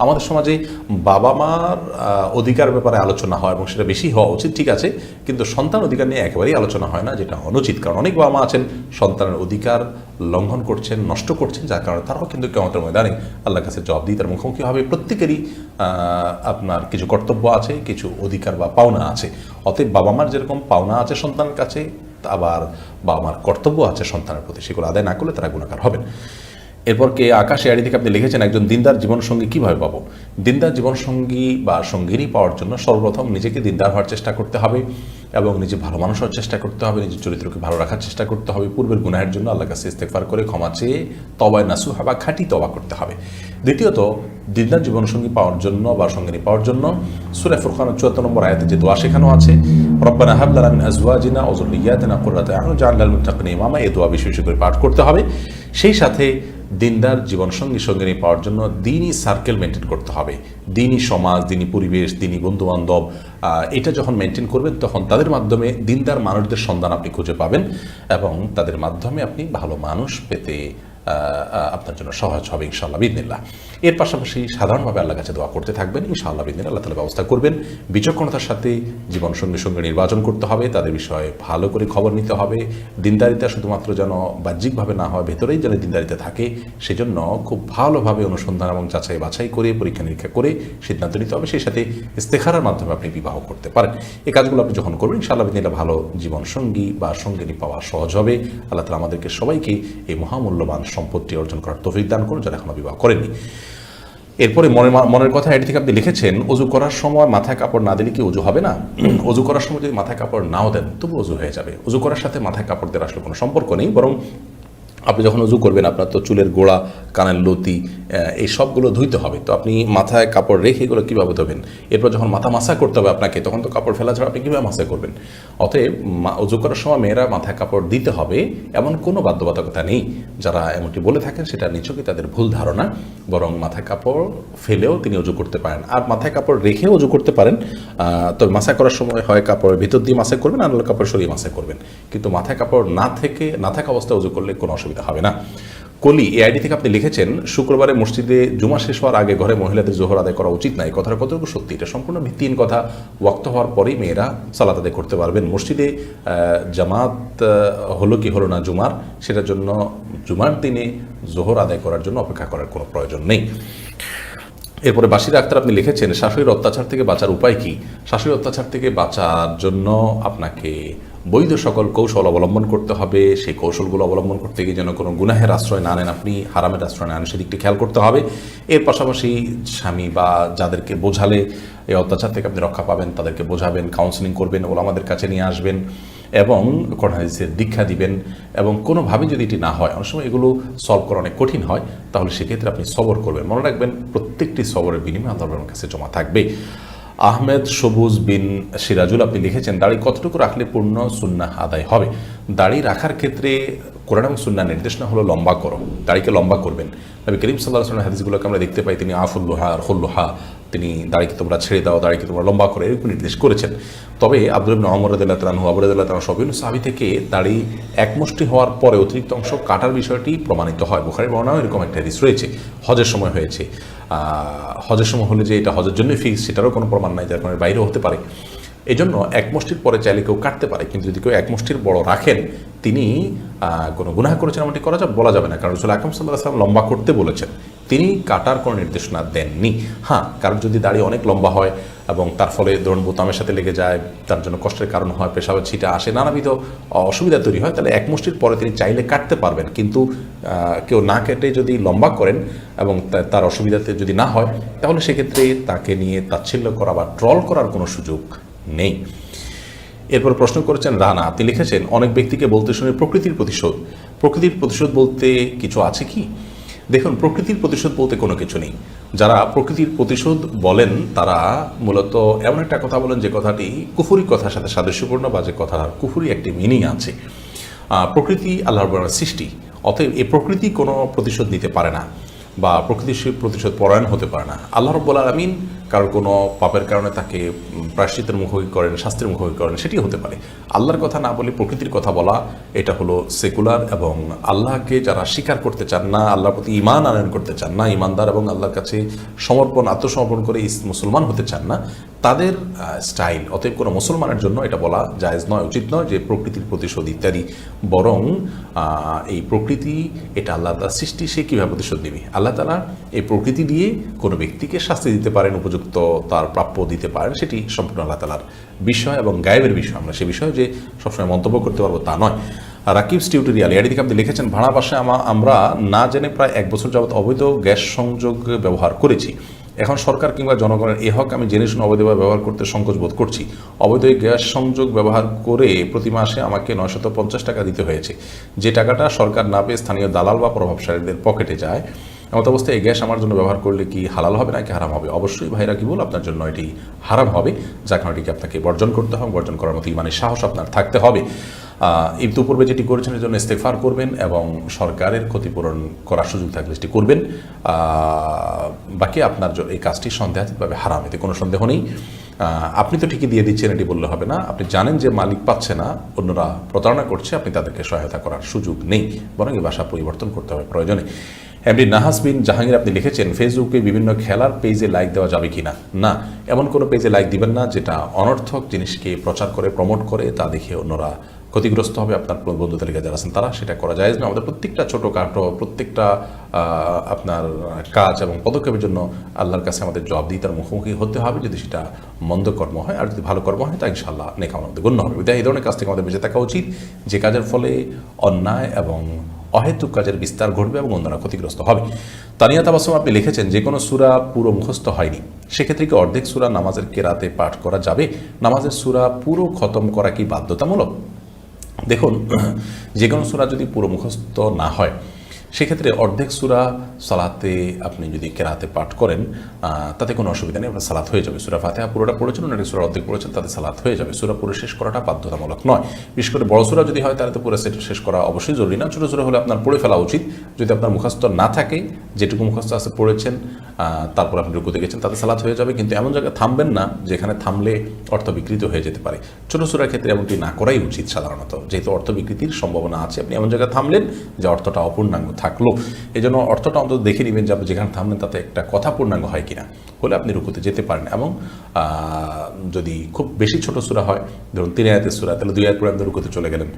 আমাদের সমাজে বাবা মার অধিকার ব্যাপারে আলোচনা হয় এবং সেটা বেশি হওয়া উচিত, ঠিক আছে, কিন্তু সন্তান অধিকার নিয়ে একেবারেই আলোচনা হয় না, যেটা অনুচিত। কারণ অনেক বাবা মা আছেন সন্তানের অধিকার লঙ্ঘন করছেন, নষ্ট করছেন, যার কারণে তারাও কিন্তু কিয়ামতের ময়দানে আল্লাহর কাছে জবাবদিহিতার মুখোমুখি হবে। প্রত্যেকেরই আপনার কিছু কর্তব্য আছে, কিছু অধিকার বা পাওনা আছে। অতএব বাবা মার যেরকম পাওনা আছে সন্তানের কাছে, আবার বাবা মার কর্তব্য আছে সন্তানের প্রতি, সেগুলো আদায় না করলে তারা গুনাহগার হবেন। এরপর কে আকাশ এআইডি থেকে আপনি লিখেছেন, একজন দিনদার জীবনসঙ্গী কীভাবে পাবো? দিনদার জীবনসঙ্গী বা সঙ্গিনী পাওয়ার জন্য সর্বপ্রথম নিজেকে দিনদার হওয়ার চেষ্টা করতে হবে এবং নিজে ভালো মানুষ হওয়ার চেষ্টা করতে হবে, নিজের চরিত্রকে ভালো রাখার চেষ্টা করতে হবে, পূর্বের গুনাহের জন্য আল্লাহর কাছে ইস্তেগফার করে ক্ষমা চেয়ে তওবায়ে নাসুহা বা খাঁটি তওবা করতে হবে। দ্বিতীয়ত, দিনদার জীবনসঙ্গী পাওয়ার জন্য বা সঙ্গিনী পাওয়ার জন্য সূরা ফুরকানের ৭৪ নম্বর আয়াতে যে দোয়া শেখানো আছে, রব্বানা হাব লানা মিন আজওয়াজিনা ওয়া যুররিয়্যাতিনা কুররাতা আ'ইউন ওয়াজআলনা লিল মুত্তাকিনা ইমামা, এই দোয়া বেশি বেশি করে পাঠ করতে হবে। সেই সাথে দিনদার জীবনসঙ্গী সঙ্গিনী পাওয়ার জন্য দিনই সার্কেল মেনটেন করতে হবে, দিনই সমাজ, দিনই পরিবেশ, দিনই বন্ধুবান্ধব, এটা যখন মেনটেন করবেন তখন তাদের মাধ্যমে দিনদার মানুষদের সন্ধান আপনি খুঁজে পাবেন এবং তাদের মাধ্যমে আপনি ভালো মানুষ পেতে আপনার জন্য সহজ হবে ইনশাআল্লাহ বিইذনিল্লাহ। এর পাশাপাশি সাধারণভাবে আল্লাহর কাছে দোয়া করতে থাকবেন, ইনশাআল্লাহ বিইذনিল্লাহ আল্লাহ তাআলা ব্যবস্থা করবেন। বিচক্ষণতার সাথে জীবনসঙ্গী সঙ্গে নির্বাচন করতে হবে, তাদের বিষয়ে ভালো করে খবর নিতে হবে। দিনদারিতা শুধুমাত্র যেন বাহ্যিকভাবে না হয়, ভেতরেই যেন দিনদারিতা থাকে, সেজন্য খুব ভালোভাবে অনুসন্ধান এবং যাচাই বাছাই করে পরীক্ষা নিরীক্ষা করে সিদ্ধান্ত নিতে হবে। সেই সাথে ইস্তেখারার মাধ্যমে আপনি বিবাহ করতে পারেন। এই কাজগুলো আপনি যখন করবেন ইনশাআল্লাহ বিইذনিল্লাহ ভালো জীবনসঙ্গী বা সঙ্গিনী পাওয়া সহজ হবে। আল্লাহ তাআলা আমাদেরকে সবাইকে এই মহামূল্যবান সম্পত্তি অর্জন করার তৌফিক দান করুন যারা এখনো বিবাহ করেননি। এরপরে মনের কথা এটি থেকে আপনি লিখেছেন, অজু করার সময় মাথায় কাপড় না দিলে কি অজু হবে না? অজু করার সময় যদি মাথায় কাপড় নাও দেন তবু অজু হয়ে যাবে। অজু করার সাথে মাথায় কাপড় দেওয়ার আসলে কোনো সম্পর্ক নেই, বরং আপনি যখন উজু করবেন আপনার তো চুলের গোড়া, কানের লতি, এই সবগুলো ধুইতে হবে। তো আপনি মাথায় কাপড় রেখে এগুলো কীভাবে ধোবেন? এরপর যখন মাথা মাসা করতে হবে আপনাকে, তখন তো কাপড় ফেলা ছাড়া আপনি কীভাবে মাসা করবেন? অতএব উজু করার সময় মেয়েরা মাথায় কাপড় দিতে হবে এমন কোনো বাধ্যবাধকতা নেই। যারা এমনটি বলে থাকেন সেটা নিছকই তাদের ভুল ধারণা, বরং মাথায় কাপড় ফেলেও তিনি উজু করতে পারেন, আর মাথায় কাপড় রেখেও উজু করতে পারেন। তবে মাসা করার সময় হয় কাপড়ের ভিতর দিয়ে মাসা করবেন, আর কাপড় সরিয়ে মাসা করবেন, কিন্তু মাথায় কাপড় না থাকা অবস্থায় উজু করলে কোনো অসুবিধা হবে না। কলি এআইডি থেকে আপনি লিখেছেন, শুক্রবারে মসজিদে জুমা শেষ হওয়ার আগে ঘরে মহিলাদের জোহর আদায় করা উচিত না, এই কথাটা কতটুকু সত্যি? এটা সম্পূর্ণ ভিত্তিহীন কথা। ওয়াক্ত হওয়ার পরেই মেয়েরা সালাত আদায় করতে পারবেন। মসজিদে জামাত হলো কি হলো না জুমার, সেটার জন্য জুমার দিনে জোহর আদায় করার জন্য অপেক্ষা করার কোনো প্রয়োজন নেই। এরপরে বাসির আক্তার আপনি লিখেছেন, শাশুড়ির অত্যাচার থেকে বাঁচার উপায় কি? শাশুড়ির অত্যাচার থেকে বাঁচার জন্য আপনাকে বৈধ সকল কৌশল অবলম্বন করতে হবে। সেই কৌশলগুলো অবলম্বন করতে গিয়ে যেন কোনো গুনাহের আশ্রয় না নেন, আপনি হারামের আশ্রয় না নেন, সেদিকটি খেয়াল করতে হবে। এর পাশাপাশি স্বামী বা যাদেরকে বোঝালে এই অত্যাচার থেকে আপনি রক্ষা পাবেন তাদেরকে বোঝাবেন, কাউন্সেলিং করবেন, ওলামাদের কাছে নিয়ে আসবেন এবং কোরআন হাদিসের দীক্ষা দিবেন। এবং কোনোভাবে যদি এটি না হয়, অনেক সময় এগুলো সলভ করা অনেক কঠিন হয়, তাহলে সেক্ষেত্রে আপনি সবর করবেন। মনে রাখবেন প্রত্যেকটি সবরের বিনিময়ে আল্লাহর কাছে জমা থাকবে। আহমেদ সবুজ বিন সিরাজুল আপনি লিখেছেন, দাড়ি কতটুকু রাখলে পূর্ণ সুন্নাহ আদায় হবে? দাড়ি রাখার ক্ষেত্রে কোরআন এবং সুন্নাহ নির্দেশনা হলো লম্বা করো, দাড়িকে লম্বা করবেন। নবী করিম সাল্লাল্লাহু আলাইহি ওয়াসাল্লাম হাদিসগুলোকে আমরা দেখতে পাই, তিনি আফুল্লুহা আর খুল্লুহা, তিনি দাড়িকে তোমরা ছেড়ে দাও, দাড়িকে তোমরা লম্বা করে, এরকম নির্দেশ করেছেন। তবে আব্দুল ইবনে ওমর রাদিয়াল্লাহু তাআলা আনহু, আবু রাদিয়াল্লাহু তাআলা সবিন সাহাবী থেকে দাড়ি এক মুষ্টি হওয়ার পরে অতিরিক্ত অংশ কাটার বিষয়টি প্রমাণিত হয়। বুখারীর বর্ণনায় এরকম একটা হাদিস রয়েছে, হজের সময় হয়েছে। হজের সময় হলে যে এটা হজের জন্য ফিক্স সেটারও কোনো প্রমাণ নাই, যার কারণে বাইরেও হতে পারে। এই জন্য এক মুষ্টির পরে চাইলে কেউ কাটতে পারে, কিন্তু যদি কেউ এক মুষ্টির বড় রাখেন তিনি কোনো গুনাহ করেছেন এমনটি বলা যাবে না, কারণ রাসূল আকরাম সাল্লাল্লাহু আলাইহি ওয়াসাল্লাম লম্বা করতে বলেছেন, তিনি কাটার কোনো নির্দেশনা দেননি। হ্যাঁ, কারণ যদি দাড়ি অনেক লম্বা হয় এবং তার ফলে ধরুন বোতামের সাথে লেগে যায়, তার জন্য কষ্টের কারণ হয়, পেশাবের ছিটা আসে, নানাবিধ অসুবিধা তৈরি হয়, তাহলে এক মুষ্টির পরে তিনি চাইলে কাটতে পারবেন। কিন্তু কেউ না কেটে যদি লম্বা করেন এবং তার অসুবিধাতে যদি না হয়, তাহলে সেক্ষেত্রে তাকে নিয়ে তাচ্ছিল্য করা বা ট্রল করার কোনো সুযোগ নেই। এরপর প্রশ্ন করেছেন রানা, আপনি লিখেছেন, অনেক ব্যক্তিকে বলতে শুনে প্রকৃতির প্রতিশোধ। প্রকৃতির প্রতিশোধ বলতে কিছু আছে কি? দেখুন, প্রকৃতির প্রতিশোধ বলতে কোনো কিছু নেই। যারা প্রকৃতির প্রতিশোধ বলেন তারা মূলত এমন একটা কথা বলেন যে কথাটি কুফরি কথার সাথে সাদৃশ্যপূর্ণ, বা যে কথার কুফরি একটি মিনিং আছে। প্রকৃতি আল্লাহর সৃষ্টি, অতএব এই প্রকৃতি কোনো প্রতিশোধ নিতে পারে না। বা প্রকৃতির প্রতিশোধ পরায়ণ হতে পারে না। আল্লাহ রাব্বুল আলামিন কারোর কোনো পাপের কারণে তাকে প্রায়শ্চিত্তের মুখোমুখি করেন, শাস্তির মুখোমুখি করেন, সেটি হতে পারে। আল্লাহর কথা না বলে প্রকৃতির কথা বলা, এটা হলো সেকুলার। এবং আল্লাহকে যারা স্বীকার করতে চান না, আল্লাহর প্রতি ঈমান আনয়ন করতে চান না, ঈমানদার এবং আল্লাহর কাছে আত্মসমর্পণ করে মুসলমান হতে চান না, তাদের স্টাইল। অতএব কোনো মুসলমানের জন্য এটা বলা জায়েজ নয়, উচিত নয় যে প্রকৃতির প্রতিশোধ ইত্যাদি। বরং এই প্রকৃতি এটা আল্লাহ তাআলার সৃষ্টি, সে কীভাবে প্রতিশোধ নেবে? আল্লাহ তাআলা এই প্রকৃতি দিয়ে কোনো ব্যক্তিকে শাস্তি দিতে পারেন, উপযুক্ত তার প্রাপ্য দিতে পারেন, সেটি সম্পূর্ণ আল্লাহ তাআলার বিষয় এবং গায়েবের বিষয়। আমরা সে বিষয়ে যে সবসময় মন্তব্য করতে পারবো তা নয়। রাকিবস টিউটোরিয়াল এর দিকে আপনি লিখেছেন, ভাড়া বাসায় আমরা না জেনে প্রায় 1 বছর যাবৎ অবৈধ গ্যাস সংযোগ ব্যবহার করেছি। এখন সরকার কিংবা জনগণের এ হক আমি জেনে শুনে অবৈধভাবে ব্যবহার করতে সংকোচ বোধ করছি। অবৈধ গ্যাস সংযোগ ব্যবহার করে প্রতি মাসে আমাকে 950 টাকা দিতে হয়েছে, যে টাকাটা সরকার না পেয়ে স্থানীয় দালাল বা প্রভাবশালীদের পকেটে যায়। এমত অবস্থায় এই গ্যাস আমার জন্য ব্যবহার করলে কি হালাল হবে নাকি হারাম হবে? অবশ্যই ভাইরা কি বল, আপনার জন্য এটি হারাম হবে, যার কারণে এটিকে আপনাকে বর্জন করতে হবে। বর্জন করার মতো ইমানের সাহস আপনার থাকতে হবে। ইতিপূর্বে যেটি করেছেন এর জন্য ইস্তেগফার করবেন এবং সরকারের ক্ষতিপূরণ করার সুযোগ থাকলে সেটি করবেন। বাকি আপনার এই কাজটি সন্দেহাতীতভাবে হারাম, এতে কোনো সন্দেহ নেই। আপনি তো ঠিকই দিয়ে দিচ্ছেন এটি বললে হবে না। আপনি জানেন যে মালিক পাচ্ছে না, অন্যরা প্রতারণা করছে, আপনি তাদেরকে সহায়তা করার সুযোগ নেই, বরং এই ভাষা পরিবর্তন করতে হবে প্রয়োজনে। এমডি নাহাস বিন জাহাঙ্গীর আপনি লিখেছেন, ফেসবুকে বিভিন্ন খেলার পেজে লাইক দেওয়া যাবে কি না? না, এমন কোনো পেজে লাইক দিবেন না যেটা অনর্থক জিনিসকে প্রচার করে, প্রমোট করে, তা দেখে অন্যরা ক্ষতিগ্রস্ত হবে। আপনার বন্ধু তালিকা যারা আছেন তারা, সেটা করা যায় না। আমাদের প্রত্যেকটা ছোটোখাটো প্রত্যেকটা আপনার কাজ এবং পদক্ষেপের জন্য আল্লাহর কাছে আমাদের জবাবদিহিতার মুখোমুখি হতে হবে। যদি সেটা মন্দ কর্ম হয়, আর যদি ভালো কর্ম হয়, তা ইনশাআল্লাহ নেক আমল আমাদের গণ্য হবে। এই ধরনের কাজ থেকে আমাদের বেঁচে থাকা উচিত, যে কাজের ফলে অন্যায় এবং অহেতুক কাজের বিস্তার ঘটবে এবং অন্যরা ক্ষতিগ্রস্ত হবে। তানিয়া তাবাসসুম আপনি লিখেছেন, যে কোনো সূরা পুরো মুখস্থ হয়নি, সেক্ষেত্রে কি অর্ধেক সূরা নামাজের কেরাতে পাঠ করা যাবে? নামাজের সূরা পুরো খতম করা কি বাধ্যতামূলক? দেখুন, যে কোনো সূরা যদি পুরো মুখস্থ না হয়, সেক্ষেত্রে অর্ধেক সূরা সালাতে আপনি যদি কেরাতে পাঠ করেন তাতে কোনো অসুবিধা নেই, আপনার সালাত হয়ে যাবে। সূরা ফাতিহা পুরোটা পড়েছেন, অনেক সূরা অর্ধেক পড়েছেন, তাতে সালাত হয়ে যাবে। সূরা পুরো শেষ করাটা বাধ্যতামূলক নয়। বিশেষ করে বড় সূরা যদি হয় তাহলে তো পুরো সেট শেষ করা অবশ্যই জরুরি না। ছোটো সূরা হলে আপনার পড়ে ফেলা উচিত। যদি আপনার মুখস্থ না থাকে, যেটুকু মুখস্থ আছে পড়েছেন, তারপর আপনি রুকুতে গেছেন, তাতে সালাত হয়ে যাবে। কিন্তু এমন জায়গায় থামবেন না যেখানে থামলে অর্থ বিকৃত হয়ে যেতে পারে। ছোটো সূরার ক্ষেত্রে এমনটি না করাই উচিত সাধারণত, যেহেতু অর্থ বিকৃতির সম্ভাবনা আছে। আপনি এমন জায়গায় থামলেন যে অর্থটা অপূর্ণাঙ্গ থাকলো, এই জন্য অর্থটা অন্তত দেখে নেবেন যে আপনি যেখানে থামলেন তাতে একটা কথা পূর্ণাঙ্গ হয় কিনা, হলে আপনি রুকুতে যেতে পারেন। এবং যদি খুব বেশি ছোট সূরা হয়, ধরুন 3 আয়াতের সূরা, তাহলে 2 আয়াত পরে আপনি রুকুতে চলে গেলেন।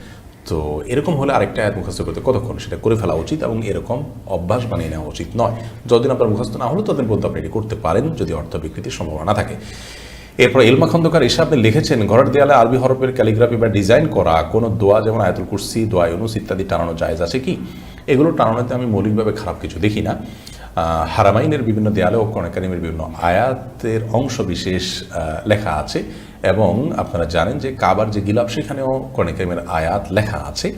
তো এরকম হলে আরেকটা আয়াত মুখস্থ করতে কতক্ষণ, সেটা করে ফেলা উচিত এবং এরকম অভ্যাস বানিয়ে নেওয়া উচিত নয়। যতদিন আপনার মুখস্থ না হলো ততদিন পর্যন্ত আপনি এটি করতে পারেন, যদি অর্থ বিকৃতির সম্ভাবনা না থাকে। এরপর এলমা খন্দকার এসে আপনি লিখেছেন, ঘরের দেয়ালে আরবি হরফের ক্যালিগ্রাফি বা ডিজাইন করা কোনো দোয়া, যেমন আয়াতুল কুরসি, দোয়া ইউনুস ইত্যাদি টানানো জায়েজ আছে কি? এগুলো টানানোতে আমি মৌলিকভাবে খারাপ কিছু দেখি না। হারামাইনের বিভিন্ন দেয়ালে ও কোরআন কারীমের বিভিন্ন আয়াতের অংশ বিশেষ লেখা আছে, এবং আপনারা জানেন যে কাবার যে গিলাফ, সেখানেও কোরআন কারীমের আয়াত লেখা আছে।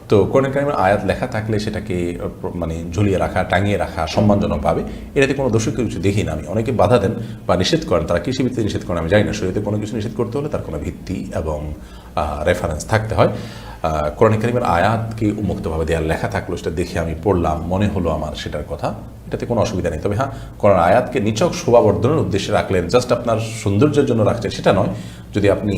তো কোরআন কারীমের আয়াত লেখা থাকলে সেটাকে মানে ঝুলিয়ে রাখা, টাঙিয়ে রাখা সম্মানজনকভাবে, এটাতে কোনো দোষী কিছু দেখি না আমি। অনেকে বাধা দেন বা নিষেধ করেন, তারা কৃষি ভিত্তিতে নিষেধ করেন আমি জানি না। শরীয়তে কোনো কিছু নিষেধ করতে হলে তার কোনো ভিত্তি এবং রেফারেন্স থাকতে হয়। কোরআন কারীমের আয়াতকে উন্মুক্তভাবে দেয়াল লেখা থাকলো, সেটা দেখে আমি পড়লাম, মনে হলো আমার সেটার কথা, এটাতে কোনো অসুবিধা নেই। তবে হ্যাঁ, কোরআন আয়াতকে নিছক শোভাবর্ধনের উদ্দেশ্যে রাখলেন, জাস্ট আপনার সৌন্দর্যের জন্য রাখছেন, সেটা নয়। যদি আপনি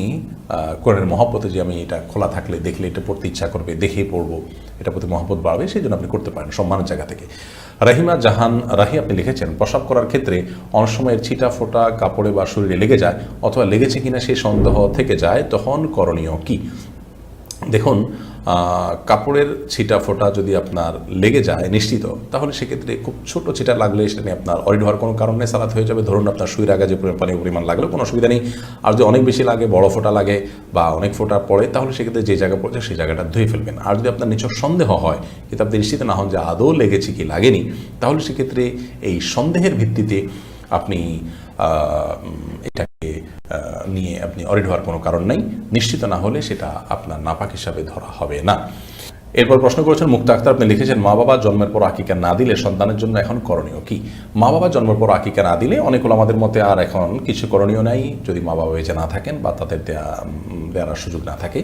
কোরআনের মহব্বতে, যে আমি এটা খোলা থাকলে দেখলে এটা পড়তে ইচ্ছা করবে, দেখেই পড়বো, এটা প্রতি মহব্বত বাড়বে, সেই জন্য আপনি করতে পারেন সম্মানের জায়গা থেকে। রাহিমা জাহান রাহি আপনি লিখেছেন, প্রসাব করার ক্ষেত্রে অনেক সময় ছিটা ফোটা কাপড়ে বা শরীরে লেগে যায়, অথবা লেগেছে কিনা সেই সন্দেহ থেকে যায়, তখন করণীয় কি? দেখুন, কাপড়ের ছিটা ফোটা যদি আপনার লেগে যায় নিশ্চিত, তাহলে সেক্ষেত্রে খুব ছোট ছিটা লাগলে সেটা নিয়ে আপনার অরিড হওয়ার কোনো কারণ নেই, সালাত হয়ে যাবে। ধরুন আপনার সুইয়ের আগে যে পানির পরিমাণ লাগলেও কোনো অসুবিধা নেই। আর যদি অনেক বেশি লাগে, বড় ফোঁটা লাগে বা অনেক ফোঁটা পড়ে, তাহলে সেক্ষেত্রে যে জায়গা পড়ছে সেই জায়গাটা ধুয়ে ফেলবেন। আর যদি আপনার নিছক সন্দেহ হয়, কিন্তু আপনি নিশ্চিত না হন যে আদৌ লেগেছে কি লাগেনি, তাহলে সেক্ষেত্রে এই সন্দেহের ভিত্তিতে আপনি এটাকে নিয়ে আপনি অরিড হওয়ার কোনো কারণ নেই। নিশ্চিত না হলে সেটা আপনার নাপাক হিসাবে ধরা হবে না। এরপর প্রশ্ন করেছেন মুক্তা আক্তার, আপনি লিখেছেন, মা বাবা জন্মের পর আকিকা না দিলে সন্তানের জন্য এখন করণীয় কি? মা বাবা জন্মের পর আকিকা না দিলে অনেক আমাদের মতে আর এখন কিছু করণীয় নাই, যদি মা বাবা বেঁচে না থাকেন বা তাদের দেওয়ার সুযোগ না থাকে।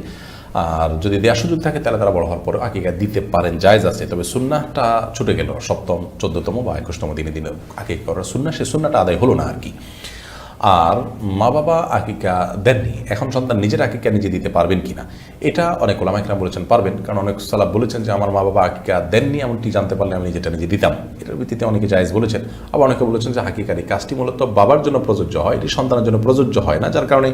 আর যদি দেওয়ার সুযোগ থাকে তাহলে তারা বড় হওয়ার পরে আকিকা দিতে পারেন, জায়েজ আছে। তবে সুন্নাহটা ছুটে গেল, 7ম 14তম বা 21তম দিনে দিনে আকিকা করার সুন্নাহ, সে সুন্নাহটা আদায় হলো না আর কি। আর মা বাবা আকিকা দেননি, এখন সন্তান নিজের আকিকা নিজে দিতে পারবেন কিনা, এটা অনেক ওলামা ইকরাম বলেছেন পারবেন, কারণ অনেক সালাফ বলেছেন যে আমার মা বাবা আকিকা দেননি, এমনটি জানতে পারলে আমি নিজেটা নিজে দিতাম। এটার ভিত্তিতে অনেকে জায়েজ বলেছেন। আবার অনেকে বলেছেন যে আকিকার এই কাজটি মূলত বাবার জন্য প্রযোজ্য হয়, এটি সন্তানের জন্য প্রযোজ্য হয় না, যার কারণে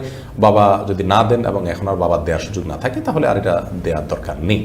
বাবা যদি না দেন এবং এখন আর বাবার দেওয়ার সুযোগ না থাকে তাহলে আর এটা দেওয়ার দরকার নেই।